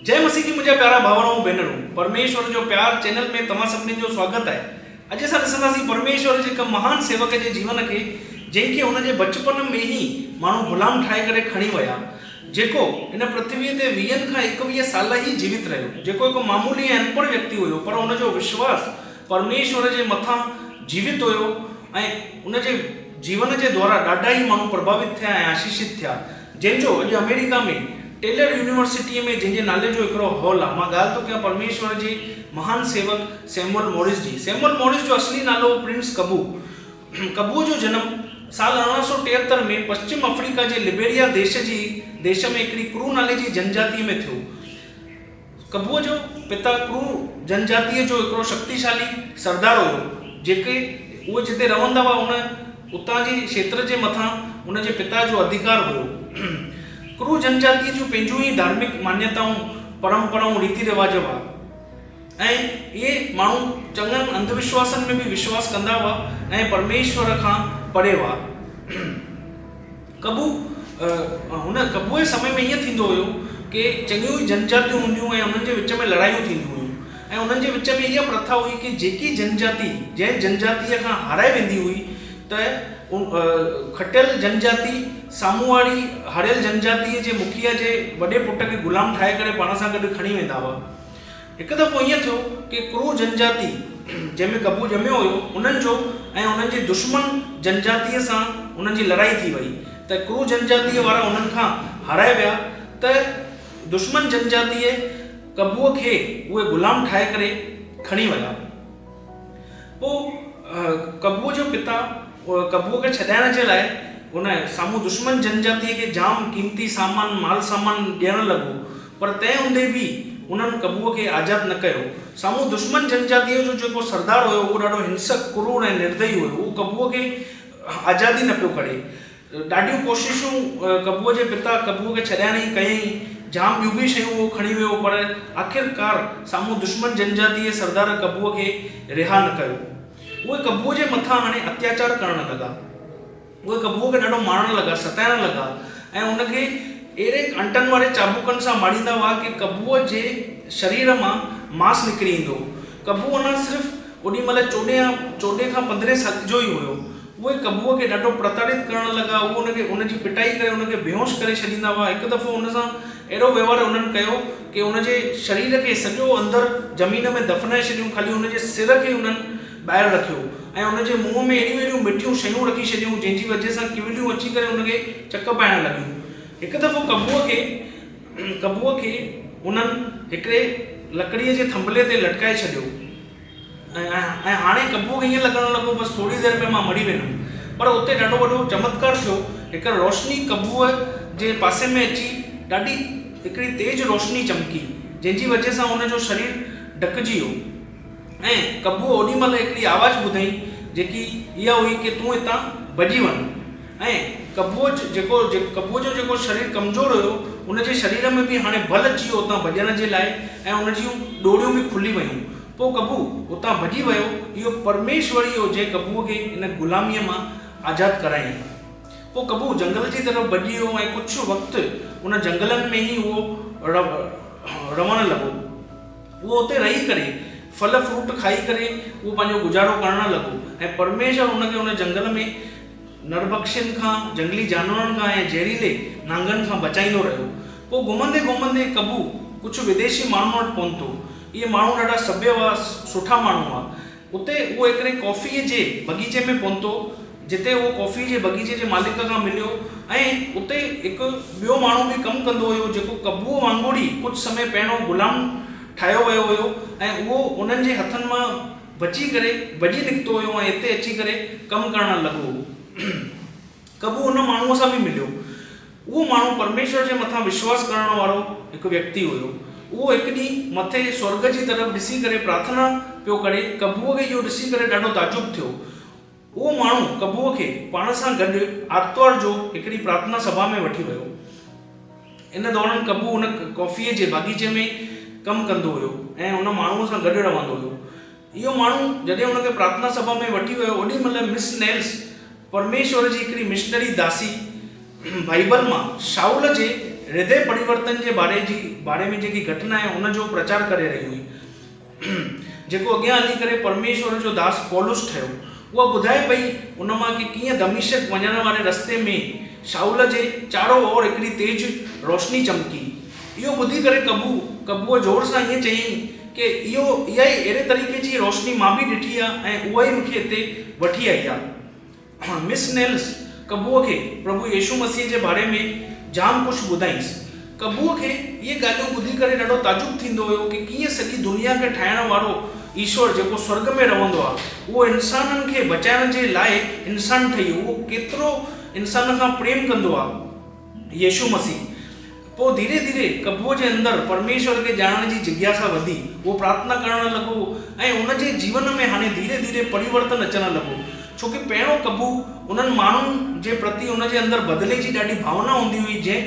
जय मसीह की मुझे प्यारा भावरों भेनरों, परमेश्वर जो प्यार चैनल में तमाम सभिनी जो स्वागत है। अॼु असां ॾिसंदासीं परमेश्वर जे हिकु महान सेवक जे जीवन खे, जंहिंखे हुनजे बचपन में ही माण्हू गुलाम ठाहे करे खणी विया, जेको हिन पृथ्वीअ ते 20 खां 21 साल ही जीवित रहियो, जेको हिकु मामूली ऐं अनपढ़ व्यक्ति हुयो, पर हुनजो विश्वास परमेश्वर जे मथां जीवित हुयो ऐं हुनजे जीवन जे द्वारा ॾाढा ही माण्हू प्रभावित थिया ऐं आशीषित थिया। जंहिंजो अॼु अमेरिका में टेलर यूनिवर्सिटी में जंहिंजे नाले जो हिकिड़ो हॉल आहे, मां ॻाल्हि थो कयां परमेश्वर जे महान सेवक सैमुअल मॉरिस जी। सैमुअल मॉरिस जो असली नालो प्रिंस कबू। कबू जो जन्म साल 1973 में पश्चिम अफ्रीका जे लिबेरिया देश में हिकिड़ी क्रू नाले जी जनजातीअ में थियो। कबूअ जो पिता क्रू जनजातीअ जो हिकिड़ो शक्तिशाली सरदार हुयो, जेके उहे जिते रहंदा हुआ उतां जे क्षेत्र जे मथां उनजे पिता जो अधिकार हुयो। क्रू जनजाति जूं पंहिंजूं ही धार्मिक मान्यताऊं, परंपराऊं, रीति रिवाज हुआ ऐं इहे माण्हू चङनि अंधविश्वासनि में भी विश्वास कंदा हुआ ऐं परमेश्वर खां परे हुआ। कबूअ जे समय में ईअं थींदो हुयो कि चङियूं ई जनजातियूं हूंदियूं ऐं उन्हनि जे विच में लड़ायूं थींदियूं हुयूं ऐं उन्हनि जे विच में इहा प्रथा हुई कि जेकी जनजाति जंहिं जनजातीअ खां हाराए वेंदी हुई त खटियल जनजाति साम्हूं वारी हारियल जनजातीअ जे मुखिया जे वॾे पुट खे गुलाम ठाहे करे पाण सां गॾु खणी वेंदा हुआ। हिकु दफ़ो ईअं थियो कि क्रू जनजाति जंहिंमें कबू ॼमियो हुयो, उन्हनि जो ऐं उन्हनि जे दुश्मन जनजातीअ सां उन्हनि जी लड़ाई थी वई त क्रू जनजातीअ वारा उन्हनि खां हाराए विया त दुश्मन जनजातीअ कबूअ खे उहे गुलाम ठाहे करे खणी विया। पोइ कबूअ जो पिता कबूअ खे छॾाइण जे लाइ उन साम्हूं दुश्मन जनजातीअ खे जाम क़ीमती सामान, माल सामान ॾियणु लॻो, पर तंहिं हूंदे बि उन्हनि कबूअ खे आज़ादु न कयो। साम्हूं दुश्मन जनजातीअ जो जेको सरदार हुयो, उहो ॾाढो हिंसक, क्रूर ऐं निर्दयी हुयो। उहो कबूअ खे आज़ादी न पियो करे। ॾाढियूं कोशिशूं कबूअ जे पिता कबूअ खे छॾाइण जी कयईं, जाम ॿियूं बि शयूं उहो खणी वियो, पर आख़िरकार साम्हूं दुश्मन जनजातीअ सरदार कबूअ खे रिहा न कयो। उहे कबूअ जे मथां हाणे अत्याचार करणु लॻा, उहे कबूअ खे ॾाढो मारणु लॻा, सताइण लॻा ऐं उनखे अहिड़े कांटनि वारे चाबुकनि सां मारींदा हुआ कि कबूअ जे शरीर मां मांस निकिरी ईंदो। कबू अञा सिर्फ़ु ओॾी महिल 14 खां 15 साल जो ई हुयो। उहे कबूअ खे ॾाढो प्रताड़ित करणु लॻा, उहे उनजी पिटाई करे उनखे बेहोश करे छॾींदा हुआ। हिकु दफ़ो उन सां अहिड़ो व्यवहार उन्हनि कयो कि उनजे शरीर खे सॼो अंदरि ज़मीन में दफ़नाए छॾियूं, ख़ाली उनजे सिर खे उन्हनि ॿाहिरि रखियो ऐं उनजे मुंहं में अहिड़ियूं मिठियूं शयूं रखी छॾियूं, जंहिंजी वजह सां किविलियूं अची करे उनखे चक पाइण लॻियूं। हिकु दफ़ो कबूअ खे उन्हनि हिकिड़े लकड़ीअ जे थंभले ते लटकाए छॾियो ऐं हाणे कबूअ खे ईअं लॻणु लॻो बसि थोरी देरि में मां मरी वेंदुमि। पर उते ॾाढो वॾो चमत्कार थियो। हिकु रोशनी कबूअ जे पासे में अची ॾाढी हिकिड़ी तेज़ रोशनी चमकी, जंहिंजी वजह सां उनजो शरीर ढकिजी वियो ऐं कबूअ ओॾी महिल हिकिड़ी आवाज़ ॿुधई, जेकी इहा हुई कि तूं हितां भॼी वञ। ऐं कबूअ जो जेको शरीर कमज़ोर हुयो, उनजे शरीर में बि हाणे बल अची वियो उतां भॼण जे लाइ ऐं उन जूं ॾोरियूं बि खुली वियूं। पोइ कबू उतां भॼी वियो। इहो परमेश्वर ई हो जंहिं कबूअ खे इन ग़ुलामीअ मां आज़ादु करायईं। पोइ कबू जंगल जी तरफ़ भॼी वियो ऐं कुझु वक़्तु उन जंगलनि में ई उहो रहणु लॻो। उहो उते रही करे फल फ्रूट खाई करे उहो पंहिंजो गुज़ारो करणु लॻो ऐं परमेश्वर उनखे उन जंगल में नरभक्षियुनि खां, जंगली जानवरनि खां ऐं ज़हरीले नांगनि खां बचाईंदो रहियो। पोइ घुमंदे कबू कुझु विदेशी माण्हुनि वटि पहुतो। इहे माण्हू ॾाढा सभ्य हुआ, सुठा माण्हू हुआ। उते उहो हिकिड़े कॉफ़ीअ जे बगीचे में पहुतो, जिते उहो कॉफ़ी जे बगीचे जे मालिक खां मिलियो ऐं उते हिकु ॿियो माण्हू बि कमु कंदो हुयो, जेको कबूअ वांगुरु ई कुझु समय पहिरियों गुलाम ठाहियो वियो हुयो ऐं उहो उन्हनि जे हथनि मां बची करे भॼी निकितो हुयो ऐं हिते अची करे कमु करणु लॻो। कबू उन माण्हूअ सां बि मिलियो। उहो माण्हू परमेश्वर जे मथां विश्वास करण वारो हिकु व्यक्ति हुयो। उहो हिकु ॾींहुं मथे स्वर्ग जी तरफ़ ॾिसी करे प्रार्थना पियो करे। कबूअ खे इहो ॾिसी करे ॾाढो ताजुब थियो। उहो माण्हू कबूअ खे पाण सां गॾु आर्तवार जो हिकिड़ी प्रार्थना सभा में वठी वियो। इन दौरान कबू उन कॉफ़ीअ जे बाग़ीचे में कमु कंदो हुयो ऐं उन माण्हूअ सां गॾु रहंदो हुयो। इहो माण्हू जॾहिं उनखे प्रार्थना सभा में वठी वियो, ओॾी महिल मिस नेल्स, परमेश्वर जी हिकिड़ी मिशनरी दासी, बाइबल मां शाउल जे हृदय परिवर्तन जे बारे में जेकी घटना आहे उन जो प्रचार करे रही हुई। जेको अॻियां हली करे परमेश्वर जो दास पौलुस ठहियो, उहा ॿुधाए पई उन मां कि कीअं दमिश्क वञण वारे रस्ते में शाऊल जे चारों ओर हिकिड़ी तेज रोशनी चमकी। इहो ॿुधी करे कबूअ जोर सां ईअं चयईं कि इहा ई अहिड़े तरीक़े जी रोशनी मां बि ॾिठी आहे ऐं उहा ई मूंखे हिते वठी आई आहे। मिस नेल्स कबूअ खे प्रभु यीशु मसीह जे बारे में जाम कुझु ॿुधाईंसि। कबूअ खे इहे ॻाल्हियूं ॿुधी करे ॾाढो ताजुब थींदो हुयो कि कीअं सॼी दुनिया खे ठाहिण वारो ईश्वर जेको स्वर्ग में रहंदो आहे, उहो इंसाननि खे बचाइण जे लाइ इंसान ठही, उहो केतिरो इंसान खां प्रेम कंदो आहे यीशु मसीह। पोइ धीरे धीरे कबूअ जे अंदरि परमेश्वर खे ॼाणण जी जिज्ञासा वधी। उहो प्रार्थना करणु लॻो ऐं उन जे जीवन में हाणे धीरे धीरे परिवर्तन अचणु लॻो। छोकी पहिरों कबू उन्हनि माण्हुनि जे प्रति उन जे अंदरि बदिले जी ॾाढी भावना हूंदी हुई जंहिं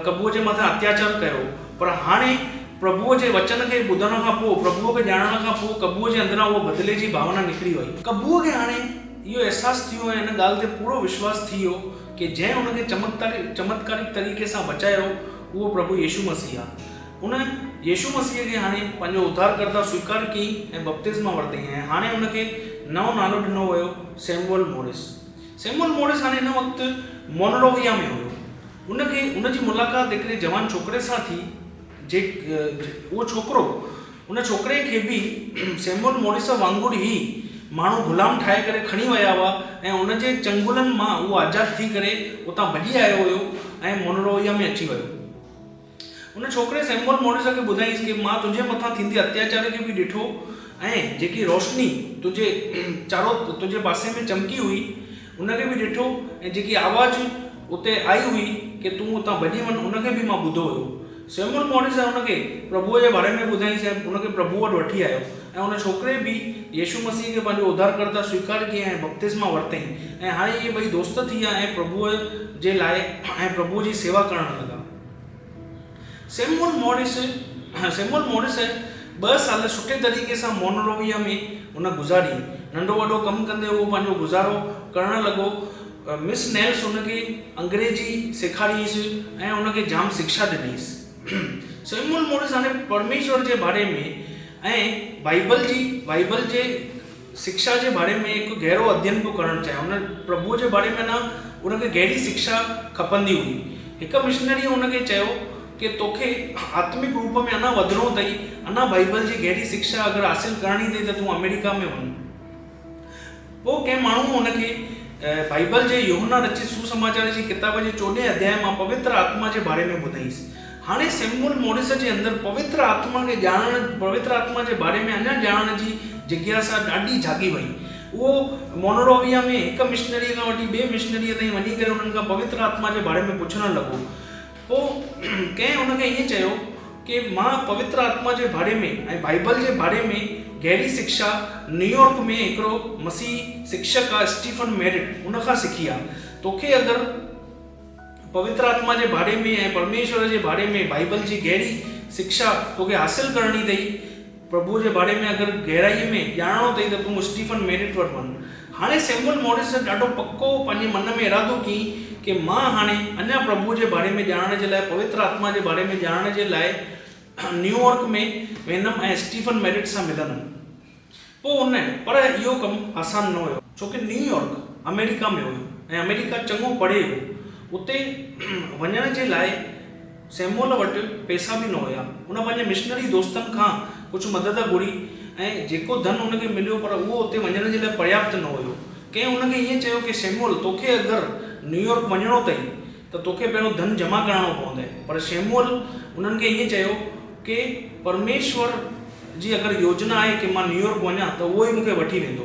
कबूअ जे मथां अत्याचार कयो। पर हाणे प्रभुअ जे वचन खे ॿुधण खां पोइ, प्रभुअ खे ॼाणण खां पोइ कबूअ जे अंदरां उहो बदिले जी भावना निकिरी वई। कबूअ खे हाणे इहो अहसासु थी वियो ऐं हिन ॻाल्हि ते पूरो विश्वास थी वियो कि जंहिं हुनखे चमत्कारिक तरीक़े सां बचायो उहो प्रभु यीशु मसीह आहे। उन यीशु मसीह खे हाणे पंहिंजो उद्धारकर्ता स्वीकार कयईं ऐं बपतिस्मा वरितईं ऐं हाणे हुनखे नओं नालो ॾिनो वियो सैमुअल मॉरिस। सैमुअल मॉरिस हाणे हिन वक़्तु मोनरोविया में हुयो। उनजी मुलाक़ात हिकिड़े जवान छोकिरे सां थी। उन छोकिरे खे बि सैमुअल मॉरिस वांगुरु ई माण्हू गुलाम ठाहे करे खणी विया हुआ ऐं उनजे चंगुलनि मां उहो आज़ादु थी करे उतां भॼी आयो हुयो ऐं मोनरोविया में अची वियो। उन छोकिरे सैमुअल मॉरिस खे ॿुधाईंसि कि मां तुंहिंजे मथां थींदे अत्याचार खे बि ॾिठो ऐं जेकी रोशनी तुंहिंजे पासे में चमकी हुई उनखे बि ॾिठो ऐं जेकी आवाज़ु उते आई हुई कि तूं उतां भॼी वञ, उनखे बि मां ॿुधो हुयो। सैमुअल मॉरिस हुनखे प्रभुअ जे बारे में ॿुधाईंसि ऐं उनखे प्रभु वटि वठी आयो ऐं उन छोकिरे बि यीशु मसीह खे पंहिंजो उद्धारकर्ता स्वीकार कयईं ऐं बपतिस्मा वरितईं ऐं हाणे इहे ॿई दोस्त थी विया ऐं प्रभुअ जे लाइ ऐं प्रभुअ जी सेवा करणु लॻा। सैमुअल मॉरिस 2 साल सुठे तरीक़े सां मोनरोविया में हुन गुज़ारी। नंढो वॾो कमु कंदे उहो पंहिंजो गुज़ारो करणु लॻो। मिस नेल्स हुनखे अंग्रेजी सेखारियईंसि ऐं हुनखे जाम शिक्षा ॾिनईंसि। सैमुअल मॉरिस हाणे परमेश्वर जे बारे में ऐं बाइबल जे शिक्षा जे बारे में हिकु गहरो अध्ययन पियो करणु चाहे। हुन प्रभुअ जे बारे में उनखे गहरी शिक्षा खपंदी हुई। हिकु मिशनरीअ हुनखे चयो कि तोखे आत्मिक रूप में अञा वधिणो अथई, अञा बाइबल जी गहरी शिक्षा अगरि हासिलु करणी अथई त तूं अमेरिका में वञ। पोइ कंहिं माण्हू हुनखे बाइबल जे यूहन्ना रचित सुसमाचार जी किताब जे 14 अध्याय मां पवित्र आत्मा जे बारे में ॿुधाईंसि। हाणे सैमुअल मॉरिस जे अंदरि पवित्र आत्मा जे बारे में अञा ॼाणण जी जिज्ञासा ॾाढी जागी वई। उहो मोनरोविया में हिकु मिशनरीअ खां वठी ॿिए मिशनरीअ ताईं वञी करे उन्हनि खां पवित्र आत्मा जे बारे में पुछणु लॻो। पोइ कंहिं हुनखे ईअं चयो कि मां पवित्र आत्मा जे बारे में ऐं बाइबल जे बारे में गहरी शिक्षा न्यूयॉर्क में हिकिड़ो मसीह शिक्षक आहे स्टीफन मेरिट, उन खां सिखी आहे। तोखे अगरि पवित्र आत्मा जे बारे में ऐं परमेश्वर जे बारे में बाइबल जी गहरी शिक्षा तोखे हासिलु करणी अथई, प्रभु जे बारे में अगरि गहराईअ में ॼाणणो अथई त तूं स्टीफन मेरिट वटि वञ। हाणे सैमुअल मॉरिस ॾाढो पको पंहिंजे मन में इरादो कयईं कि मां हाणे अञा प्रभु जे बारे में ॼाणण जे लाइ, पवित्र आत्मा जे बारे में ॼाणण जे लाइ न्यूयॉर्क में वेंदुमि ऐं स्टीफन मेरिट सां मिलंदुमि। पर इहो कमु आसान न हुयो, छोकी न्यूयॉर्क अमेरिका में हुयो ऐं अमेरिका चङो परे हुयो। उते वञण जे लाइ सैमुअल वटि पैसा बि न हुया। उन पंहिंजे मिशनरी दोस्तनि खां कुझु मदद घुरी ऐं जेको धन हुनखे मिलियो पर उहो उते वञण जे लाइ पर्याप्त न हुयो। कंहिं हुनखे ईअं चयो कि सैमुअल तोखे अगरि न्यूयॉर्क वञिणो अथई त तोखे पहिरियों धन जमा करणो पवंदई। पर सैमुअल उन्हनि खे ईअं चयो कि परमेश्वर जी अगरि योजना आहे कि मां न्यूयॉर्क वञा त उहो ई मूंखे वठी वेंदो।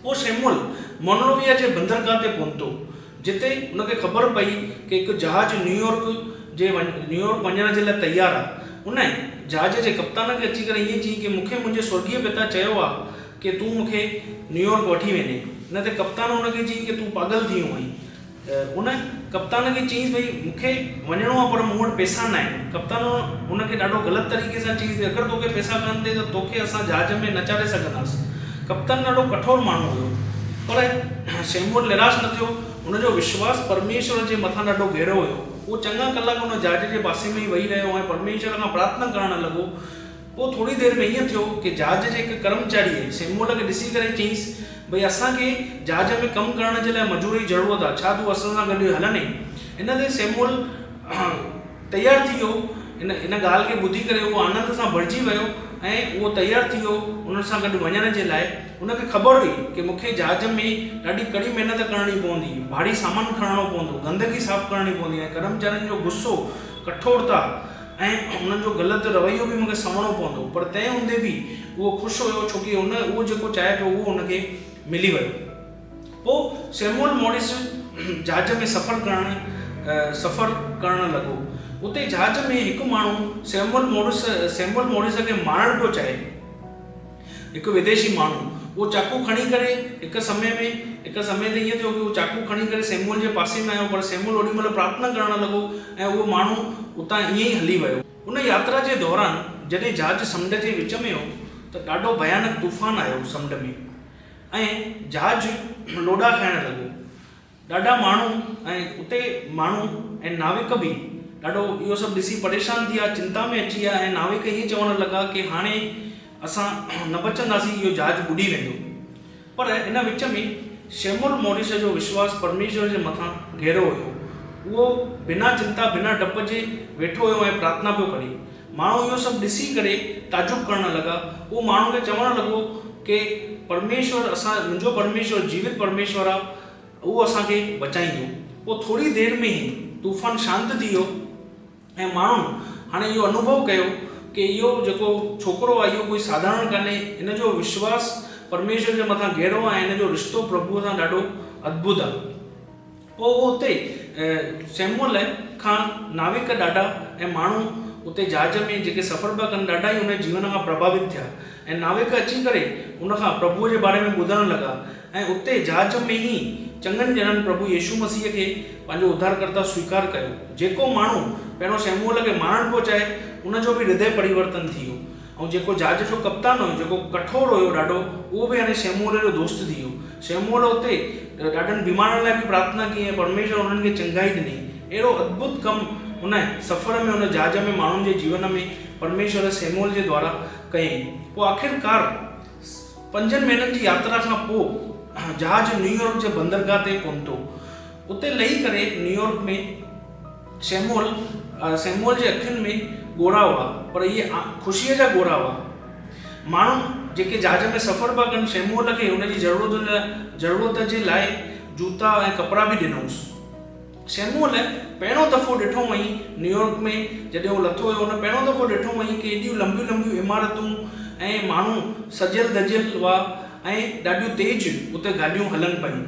पोइ सैमुअल मोनरोविया जे बंदरगाह ते पहुतो, जिते उनखे ख़बर पई कि हिकु जहाज न्यूयॉर्क वञण जे लाइ तयारु आहे। उन जहाज जे कप्तान खे अची करे ईअं चयईं कि मूंखे मुंहिंजे स्वर्गीय पिता चयो आहे कि तूं मूंखे न्यूयॉर्क वठी वेंदे। न ते कप्तान हुनखे चयईं कि तूं पागल थी वियो आहीं। उन कप्तान खे चयईंसि भई मूंखे वञिणो आहे पर मूं वटि पैसा न आहिनि। कप्तान हुनखे ॾाढो ग़लति तरीक़े सां चयईंसि अगरि तोखे पैसा कान थिए त तोखे असां जहाज में न चाढ़े सघंदासीं। कप्तान ॾाढो कठोर माण्हू हुयो, पर सैमुअल निराश न थियो। हुनजो विश्वास परमेश्वर जे मथां ॾाढो गहरो हुयो। वो चङा कलाक उन जहाज जे पासे में ई वेही रहियो ऐं परमेश्वर खां प्रार्थना करणु लॻो। पोइ थोरी देरि में ईअं थियो कि जहाज जे हिकु कर्मचारीअ शैमूअल खे ॾिसी करे चयईंसि, भई असांखे जहाज में कमु करण जे लाइ मजूरी जी ज़रूरत आहे, छा तूं असां सां गॾु हलंदे? इन ते शैमूअल तयारु थी वियो। इन ॻाल्हि खे ॿुधी करे उहो आनंद सां भरिजी वियो ऐं उहो तयारु थी वियो उन्हनि सां गॾु वञण जे लाइ। उनखे ख़बर हुई कि मूंखे जहाज में ॾाढी कड़ी महिनत करणी पवंदी, भारी सामान खणणो पवंदो, गंदगी साफ़ु करणी पवंदी ऐं कर्मचारियुनि जो गुस्सो, कठोरता ऐं उन्हनि जो ग़लति रवैयो बि मूंखे सहणो पवंदो। पर तंहिं हूंदे बि उहो ख़ुशि हुयो, छोकी उहो जेको चाहे पियो उहो उनखे मिली वियो। पोइ शैमूअल मॉरिस जहाज में सफ़र करणु लॻो। उते जहाज में हिकु माण्हू शैमूअल मॉरिस खे मारणु पियो चाहे, हिकु विदेशी माण्हू। उहो चाकू खणी करे हिकु समय ते ईअं थियो कि उहो चाकू खणी करे शैमूअल जे पासे में आयो, पर शैमूअल ओॾी महिल प्रार्थना करणु लॻो ऐं उहो माण्हू उतां ईअं ई हली वियो। उन यात्रा जे दौरान जॾहिं जहाज समुंड जे विच में हो त ॾाढो भयानक तूफ़ान आयो समुंड में ऐं जहाज लोॾा खाइणु लॻो। ॾाढा माण्हू ऐं उते माण्हू ऐं नाविक बि ॾाढो इहो सभु ॾिसी परेशान थी विया, चिंता में अची विया ऐं नाविक ईअं चवणु लॻा कि हाणे असां न बचंदासीं, इहो जहाज ॿुॾी वेंदो। पर इन विच में शैमूअल मॉरिस जो विश्वास परमेश्वर जे मथां गहरो हुयो। उहो बिना चिंता बिना डप जे वेठो हुयो ऐं प्रार्थना पियो करे। माण्हू इहो सभु ॾिसी करे ताजुब करणु लॻा। उहो माण्हू खे चवणु लॻो कि परमेश्वर, मुंहिंजो परमेश्वर जीवित परमेश्वर आहे, उहो असांखे बचाईंदो। पोइ थोरी देरि में ई तूफ़ान शांति थी वियो ऐं माण्हू हाणे इहो अनुभव कयो कि इहो जेको छोकिरो आहे इहो कोई साधारण कान्हे, इन जो विश्वास परमेश्वर जे मथां गहरो आहे, इन जो रिश्तो प्रभुअ सां ॾाढो अद्भुत आहे। पोइ उहो उते शैमूअल खां नाविक ॾाढा ऐं माण्हू उते जहाज में जेके सफ़र पिया कनि ॾाढा ई उन जीवन खां प्रभावित थिया ऐं नाविक अची करे उनखां प्रभुअ जे बारे में ॿुधणु लॻा ऐं उते जहाज में ई चङनि ॼणनि प्रभु यीशु मसीह खे पंहिंजो उद्धारकर्ता स्वीकार कयो। जेको माण्हू पहिरियों शैमूअल खे मारणु पियो चाहे उनजो बि हृदय परिवर्तन थी वियो ऐं जेको जहाज जो कप्तान हुयो, जेको कठोर हुयो ॾाढो, उहो बि हाणे शैमूअल जो दोस्त थी वियो। शैमूअल उते ॾाढनि बीमारनि लाइ बि प्रार्थना कई ऐं परमेश्वर उन्हनि खे चङाई ॾिनी। अहिड़ो अद्भुत कमु उन सफ़र में, उन जहाज में माण्हुनि जे जीवन में परमेश्वर शैमूअल जे द्वारा कयईं। पोइ आख़िरकार 5 महीननि जी यात्रा खां पोइ जहाज न्यूयॉर्क जे बंदरगाह ते पहुतो। उते लही करे न्यूयॉर्क में शैमूअल जे अखियुनि में ॻोढ़ा हुआ, पर इहे ख़ुशीअ जा ॻोढ़ा हुआ। माण्हू जेके जहाज में सफ़र पिया कनि शैमूअल खे हुनजी ज़रूरत जे लाइ जूता ऐं कपिड़ा बि ॾिनऊंसि। शैमूअल पहिरियों दफ़ो ॾिठो हुअईं न्यूयॉर्क में, जॾहिं उहो लथो हुयो हुन पहिरियों दफ़ो ॾिठो हुअईं कि एॾियूं लंबियूं इमारतूं ऐं माण्हू सजियल धजियल हुआ ऐं ॾाढियूं तेज़ उते गाॾियूं हलनि पयूं।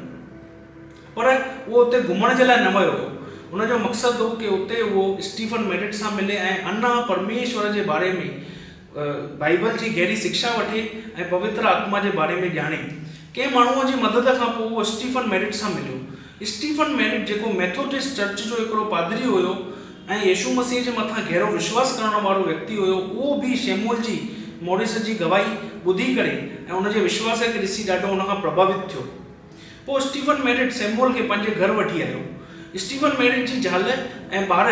पर उहो उते घुमण जे लाइ न वियो हुयो। उनजो मक़सदु हो कि उते उहो स्टीफन मेरिट सां मिले ऐं अञा परमेश्वर जे बारे में बाइबल जी गहरी शिक्षा वठे ऐं पवित्र आत्मा जे बारे में ॼाणे। कंहिं माण्हूअ जी मदद खां पोइ उहो स्टीफन मेरिट सां मिलियो। स्टीफन मेरिट जेको मेथोडिस्ट चर्च जो हिकिड़ो पादरी हुयो ऐं यीशु मसीह जे मथां गहरो विश्वास करण वारो व्यक्ति हुयो, उहो बि शैमूअल जी मॉरिस जी गवाही ॿुधी करे ऐं उनजे विश्वास खे ॾिसी ॾाढो उनखां प्रभावित थियो। पोइ स्टीफन मेरिट शैमूअल खे पंहिंजे घर वठी आयो। स्टीफन मेरिट जी ज़ाल ऐं ॿार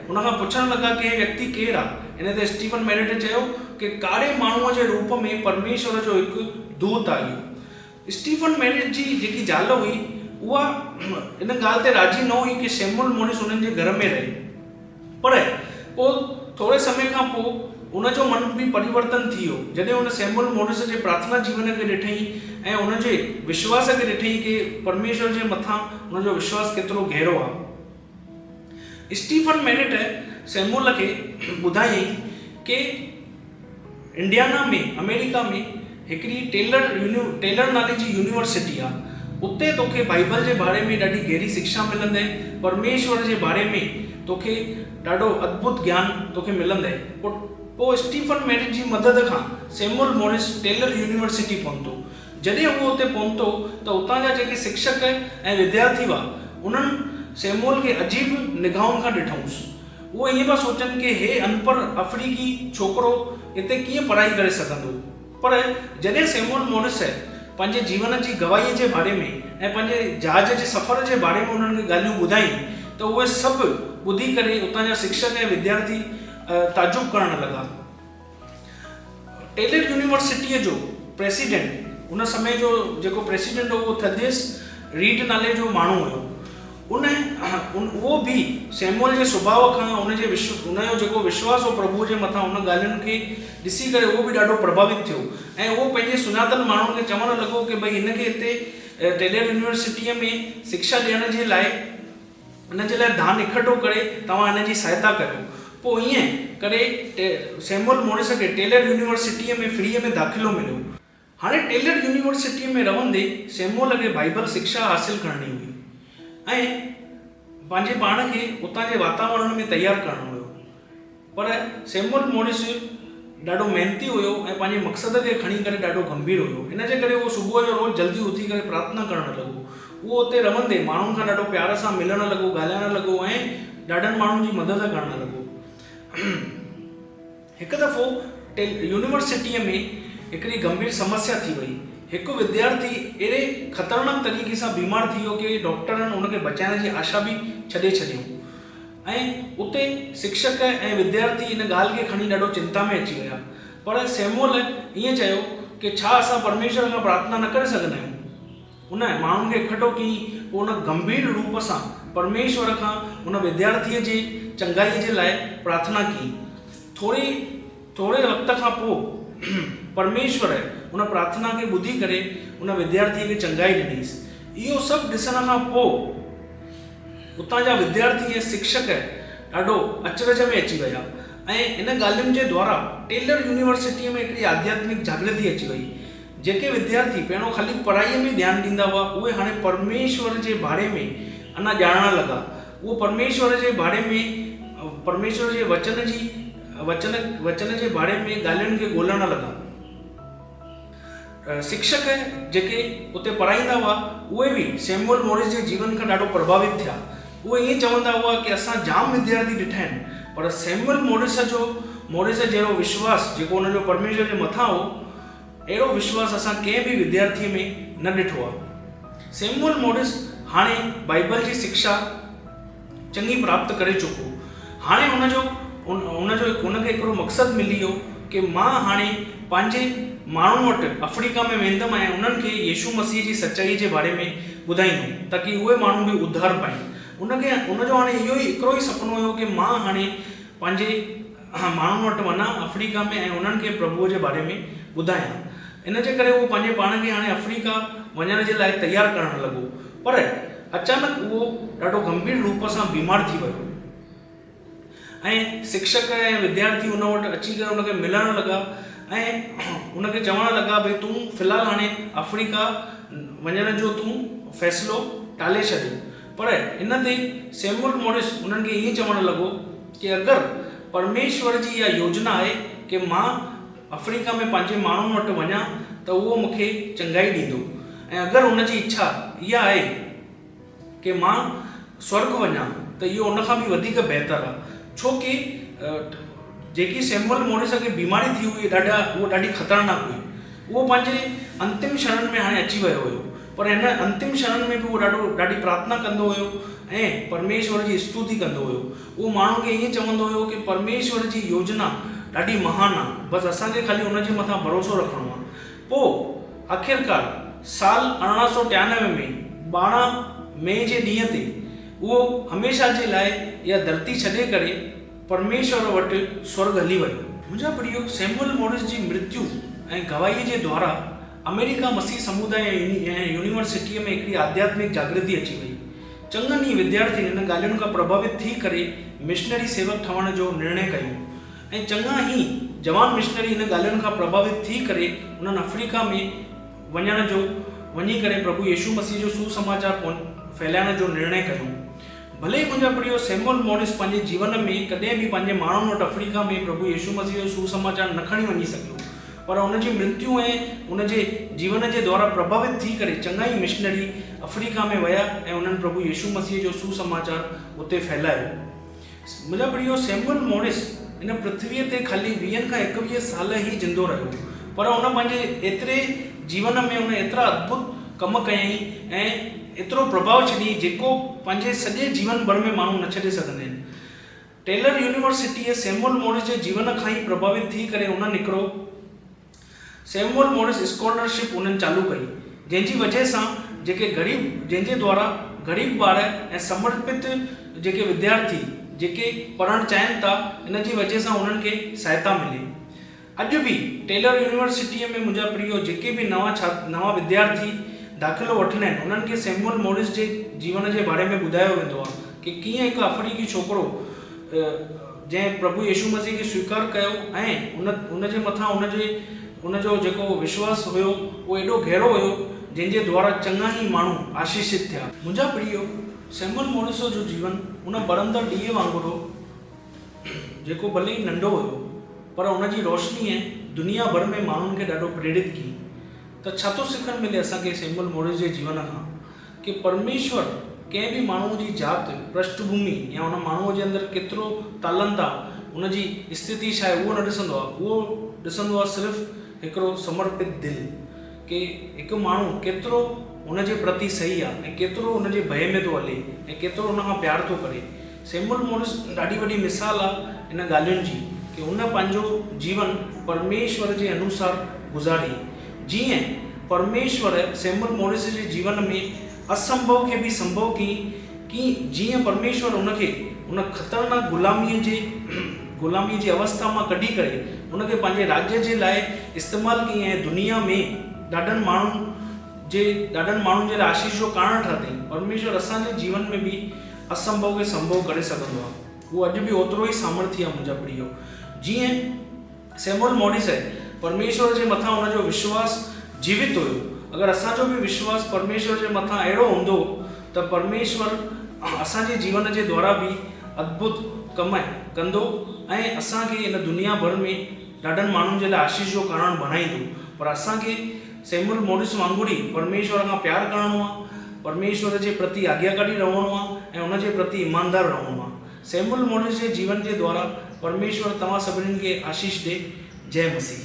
उनखां पुछणु लॻा कि हे व्यक्ति केरु आहे। इन ते स्टीफन मेरिट चयो कि कारे माण्हूअ जे रूप में परमेश्वर जो हिकु दूत आहे। स्टीफन मेरिट जी जेकी ज़ाल हुई उहा इन ॻाल्हि ते राज़ी न हुई कि शैमूअल मॉरिस उन्हनि जे घर में रहे। पर पोइ थोरे समय खां पोइ उनजो मन बि परिवर्तन थी वियो जॾहिं उन शैमूअल मॉरिस जे प्रार्थना जीवन खे ॾिठई ऐं उनजे विश्वास खे ॾिठई कि परमेश्वर जे मथां उनजो विश्वास केतिरो गहरो आहे। स्टीफन मेरिट शैमूअल खे ॿुधायईं कि इंडियाना में, अमेरिका में हिकिड़ी टेलर नाले जी यूनिवर्सिटी आहे। उते तोखे बाइबल जे बारे में ॾाढी गहरी शिक्षा मिलंदे, परमेश्वर जे बारे में तोखे ॾाढो अद्भुत ज्ञान तोखे मिलंदे। पोइ स्टीफन मेरिट जी मदद खां शैमूअल मॉरिस टेलर यूनिवर्सिटी पहुतो। जॾहिं उहो उते पहुतो त उतां जा जेके शिक्षक ऐं विद्यार्थी हुआ उन्हनि शैमूअल खे अजीब निगाहुनि खां ॾिठऊंसि। उहे ईअं पिया सोचनि कि हे अनपढ़ अफ्रीकी छोकिरो हिते कीअं पढ़ाई करे सघंदो। पर जॾहिं शैमूअल मॉरिस पंहिंजे जीवन जी गवाहीअ जे बारे में ऐं पंहिंजे जहाज जे सफ़र जे बारे में उन्हनि खे ॻाल्हियूं ॿुधाई त उहे सभु ॿुधी करे उतां जा शिक्षक ऐं विद्यार्थी ताजुब करणु लॻा। टेलर यूनिवर्सिटीअ जो प्रेसिडेंट, उन समय जो जेको प्रेसिडेंट हो उहो थदेस रीड नाले जो माण्हू हुयो। उहो बि सैमुअल जे सुभाउ खां उनजो जेको विश्वास हो प्रभु जे मथां, उन ॻाल्हियुनि खे ॾिसी करे उहो बि ॾाढो प्रभावित थियो ऐं उहो पंहिंजे सुञातल माण्हुनि खे चवणु लॻो कि भई हिनखे हिते टेलर यूनिवर्सिटीअ में शिक्षा ॾियण जे लाइ, हिन जे लाइ दान इकठो करे तव्हां हिन जी सहायता कयो। पोइ ईअं करे सैमुअल मॉरिस खे टेलर यूनिवर्सिटीअ में फ्रीअ में दाख़िलो मिलियो। हाणे टेलर यूनिवर्सिटीअ में रहंदे सैमुअल खे बाइबल शिक्षा हासिल करणी हुई ऐं पंहिंजे पाण खे उतां जे वातावरण में तयारु करणो हुयो। पर सैमुअल मॉरिस ॾाढो महिनती हुयो ऐं पंहिंजे मक़सद खे खणी करे ॾाढो गंभीर हुयो। इन जे करे उहो सुबुह जो रोज़ु जल्दी उथी करे प्रार्थना करणु लॻो। उहो उते रहंदे माण्हुनि खां ॾाढो प्यार सां मिलणु लॻो, ॻाल्हाइणु लॻो ऐं ॾाढनि माण्हुनि जी मदद करणु लॻो। हिकु दफ़ो यूनिवर्सिटीअ में हिकिड़ी गंभीर समस्या थी वई। हिकु विद्यार्थी अहिड़े ख़तरनाक तरीक़े सां बीमार थी वियो कि डॉक्टरनि हुनखे बचाइण जी आशा बि छॾे छॾियऊं ऐं उते शिक्षक ऐं विद्यार्थी इन ॻाल्हि खे खणी ॾाढो चिंता में अची विया। पर सैमुअल ईअं चयो कि छा असां परमेश्वर खां प्रार्थना न करे सघंदा आहियूं? उन माण्हुनि खे इकठो कई। पोइ उन गंभीर रूप सां परमेश्वर खां उन विद्यार्थीअ जे चङाईअ जे लाइ प्रार्थना कई। थोरे वक़्त खां पोइ परमेश्वर उन प्रार्थना खे ॿुधी करे उन विद्यार्थीअ खे चङाई ॾिनीसि। इहो सभु ॾिसण खां पोइ उतां जा विद्यार्थी ऐं शिक्षक ॾाढो अचरज में अची विया ऐं इन ॻाल्हियुनि जे द्वारा टेलर यूनिवर्सिटीअ में हिकिड़ी आध्यात्मिक जागृति अची वई। जेके विद्यार्थी पहिरियों ख़ाली पढ़ाईअ में ध्यानु ॾींदा हुआ, उहे हाणे परमेश्वर जे बारे में अञा ॼाणण लॻा। उहो परमेश्वर जे बारे में, परमेश्वर जे वचन जे बारे में ॻाल्हियुनि खे ॻोल्हण लॻा। शिक्षक जेके उते पढ़ाईंदा हुआ उहे बि सैमुअल मॉरिस जे जीवन खां ॾाढो प्रभावित थिया। उहे ईअं चवंदा हुआ कि असां जाम विद्यार्थी ॾिठा आहिनि, पर सैमुअल मॉरिस जहिड़ो विश्वास जेको हुनजो परमेश्वर जे मथां हो, अहिड़ो विश्वास असां कंहिं बि विद्यार्थीअ में न ॾिठो आहे। सैमुअल मॉरिस हाणे बाइबल जी शिक्षा चङी प्राप्त करे चुको। हाणे उनखे हिकिड़ो मक़सदु मिली वियो कि मां हाणे पंहिंजे माण्हुनि वटि अफ्रीका में वेंदुमि ऐं उन्हनि खे यीशु मसीह जी सचाई जे बारे में ॿुधाईंदुमि ताकी उहे माण्हू बि उद्धार पाइनि। उनजो हाणे इहो ई हिकिड़ो ई सुपिनो हुयो कि मां हाणे पंहिंजे माण्हुनि वटि वञा अफ्रीका में ऐं उन्हनि खे प्रभुअ जे बारे में ॿुधायां। इन जे करे उहो पंहिंजे पाण खे हाणे अफ्रीका वञण जे लाइ तयारु करणु लॻो। पर अचानक उहो ॾाढो गंभीर रूप सां बीमार थी वियो ऐं शिक्षक ऐं विद्यार्थी उन वटि अची करे उनखे मिलणु लॻा ऐं उनखे चवणु लॻा भई तूं फ़िलहालु हाणे अफ्रीका वञण जो तूं फ़ैसिलो टाले छॾ। पर इन ते सैमुअल मॉरिस उन्हनि खे ईअं चवणु लॻो कि अगरि परमेश्वर जी इहा योजना आहे कि मां अफ्रीका में पंहिंजे माण्हुनि वटि वञा त उहो मूंखे चङाई ॾींदो ऐं अगरि उनजी इच्छा इहा आहे कि मां स्वर्ग वञा त इहो उनखां बि वधीक बहितरु आहे। छो कि जेकी सैमुअल मॉरिस खे बीमारी थी हुई उहा ॾाढी ख़तरनाक हुई। उहो पंहिंजे अंतिम क्षणनि में हाणे अची वियो हुयो, पर हिन अंतिम क्षणनि में बि उहो ॾाढी प्रार्थना कंदो हुयो ऐं परमेश्वर जी स्तुति कंदो हुयो। उहो माण्हू खे ईअं चवंदो हुयो कि परमेश्वर जी योजना ॾाढी महान आहे, बसि असांखे ख़ाली उनजे मथां भरोसो रखिणो आहे। पोइ आख़िरकार साल 1893 में 12 मई जे ॾींहं ते उहो हमेशह जे लाइ इहा धरती छॾे करे परमेश्वर वटि स्वर्ग हली वियो। मुंहिंजा प्रियो, सैमुअल मॉरिस जी मृत्यु ऐं गवाहीअ जे द्वारा अमेरिका मसीह समुदाय ऐं यूनिवर्सिटीअ में हिकिड़ी आध्यात्मिक जागृति अची वई। चङनि ई विद्यार्थी हिन ॻाल्हियुनि खां प्रभावित थी करे मिशनरी सेवक ठहण जो निर्णय कयो ऐं चङा ई जवान मिशनरी हिन ॻाल्हियुनि खां प्रभावित थी करे उन्हनि अफ्रीका में वञी करे प्रभु यीशु मसीह जो सुसमाचार फैलाइण जो निर्णय कयो। भले ही मुंहिंजा प्रियो, सैमुअल मॉरिस पंहिंजे जीवन में कॾहिं बि पंहिंजे माण्हुनि वटि अफ्रीका में प्रभु यीशु मसीह जो सुसमाचार न खणी वञी सघियो, पर उनजी मृत्यु ऐं उनजे जीवन जे द्वारा प्रभावित थी करे चङा ई मिशनरी अफ्रीका में विया ऐं उन्हनि प्रभु यीशु मसीह जो सुसमाचार उते फैलायो। मुंहिंजा प्रियो, सैमुअल मॉरिस इन पृथ्वीअ ते ख़ाली 20 खां 21 साल ई जिंदो रहियो, पर उन पंहिंजे एतिरे जीवन में उन एतिरा अद्भुत कम कयईं ऐं एतिरो प्रभाव छॾी जेको पंहिंजे सॼे जीवन भर में माण्हू न छॾे सघंदा आहिनि। टेलर यूनिवर्सिटी सैमुअल मॉरिस के जीवन खां ई प्रभावित थी करे उन निकिरो। सैमुअल मॉरिस स्कॉलरशिप उन्हनि चालू कई, जंहिंजी वजह सां जेके गरीब जंहिंजे द्वारा गरीब ॿार ऐं समर्पित जेके विद्यार्थी जेके पढ़णु चाहिनि था, इन जी वजह सां उन्हनि खे सहायता मिले। अॼु बि टेलर यूनिवर्सिटीअ में मुंहिंजा प्रियो जेके बि नवां विद्यार्थी दाख़िलो वठंदा आहिनि, उन्हनि खे सैमुअल मॉरिस जे जीवन जे बारे में ॿुधायो वेंदो आहे कि कीअं हिकु अफ्रीकी छोकिरो जंहिं प्रभु यीशु मसीह खे स्वीकार कयो ऐं उनजे मथां उनजो जेको विश्वास हुयो उहो एॾो गहरो हुयो जंहिंजे द्वारा चङा ई माण्हू आशीषित थिया। मुंहिंजा प्रियो, सैमुअल मॉरिस जो जीवन उन बढ़ंदड़ ॾींहं वांगुरु हो, जेको भले ई नंढो हुयो पर उनजी रोशनीअ दुनिया भर में माण्हुनि खे ॾाढो प्रेरित की। त छा थो सिखणु मिले असांखे सैमुअल मॉरिस जे जीवन खां कि परमेश्वर कंहिं बि माण्हूअ जी जात पृष्ठभूमि या उन माण्हूअ जे अंदरि केतिरो तालंत आहे, उनजी स्थिति छा आहे, उहो न ॾिसंदो आहे। उहो ॾिसंदो आहे सिर्फ़ु हिकिड़ो समर्पित दिलि, कि हिकु माण्हू केतिरो उनजे प्रति सही आहे ऐं केतिरो उनजे भय में थो हले ऐं केतिरो उन खां प्यार थो करे। सैमुअल मॉरिस ॾाढी वॾी मिसाल आहे इन ॻाल्हियुनि जी कि उन पंहिंजो जीवन परमेश्वर जे अनुसार गुज़ारी। जीअं परमेश्वर सैमुअल मॉरिस जे जीवन में असंभव खे बि संभव की जीअं परमेश्वर उनखे उन ख़तरनाक ग़ुलामीअ जी अवस्था मां कढी करे उनखे पंहिंजे राज्य जे लाइ इस्तेमालु कई ऐं दुनिया में ॾाढनि माण्हुनि जे लाइ आशीष जो कारण ठाही। परमेश्वर असांजे जीवन में बि असंभव खे संभव करे सघंदो आहे। उहो अॼु बि ओतिरो ई सामर्थ्य आहे मुंहिंजा प्रियो। जीअं सैमुअल मॉरिस आहे, परमेश्वर जे मथां उनजो विश्वास जीवित हुयो। अगरि असांजो बि विश्वास परमेश्वर जे मथां अहिड़ो हूंदो त परमेश्वर असांजे जीवन जे द्वारा बि अद्भुत कम कंदो ऐं असांखे इन दुनिया भर में ॾाढनि माण्हुनि जे लाइ आशीष जो कारण बणाईंदो। पर असांखे सैमुअल मॉरिस वांगुरु ई परमेश्वर खां प्यार करणो आहे, परमेश्वर जे प्रति आज्ञाकारी रहणो आहे ऐं उनजे प्रति ईमानदार रहणो आहे। सैमुअल मॉरिस जे जीवन जे द्वारा परमेश्वर तव्हां सभिनीनि खे आशीष ॾे। जय मसीह।